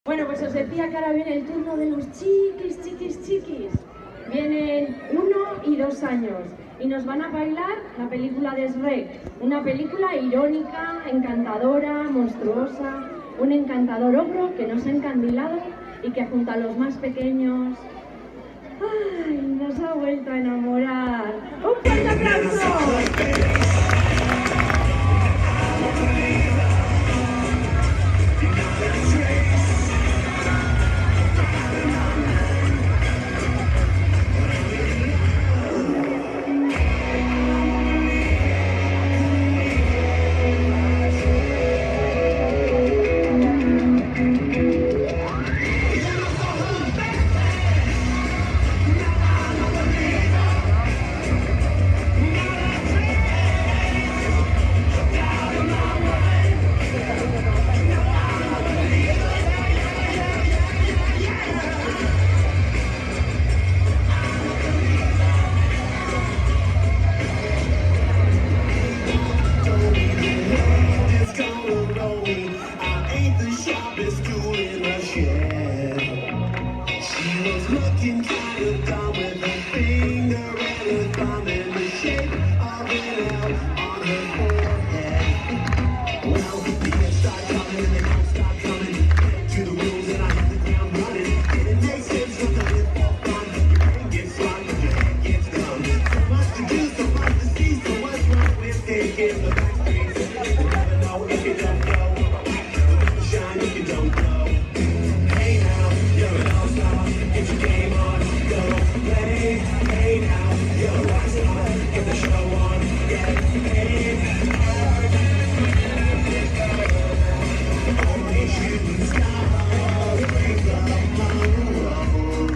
Bueno, pues os decía que ahora viene el turno de los chiquis, chiquis, chiquis. Vienen 1 y 2 años y nos van a bailar la película de Shrek. Una película irónica, encantadora, monstruosa, un encantador ogro que nos ha encandilado y que junto a los más pequeños, ¡ay!, nos ha vuelto a enamorar. ¡Un fuerte aplauso! Looking kind of dumb with a finger and a thumb in the shape of an L on her forehead. Well, the years start coming and they don't stop coming. To the rules and I hit the ground running. And it makes sense with the hip hop fun. Your brain gets locked and your head gets dumb. So much to do, so much to see. So what's wrong with taking the back streets? You never know if you don't go. You never shine if you don't glow. Hey now, you're an all-star. Get your game on, go play. Hey now, you're a rock star. Get the show on, get paid. Only shooting stars break the road.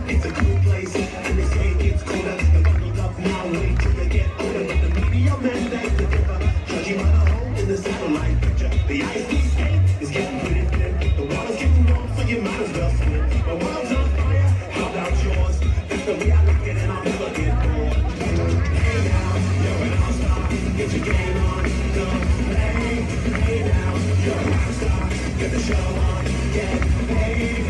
It's a cool place, and they say it gets colder. They're bundled up now, wait till they get older. But the media men beg to differ, judging by the hole in the satellite picture. The ice we skate is getting pretty thin. The water's getting warm, so you might as well swim. My world's on fire, how about yours? That's the way I look at it, I'll never get bored. Hey now, you're an all-star, get your game on, go play. Hey now, you're a rock star, get the show on, get paid.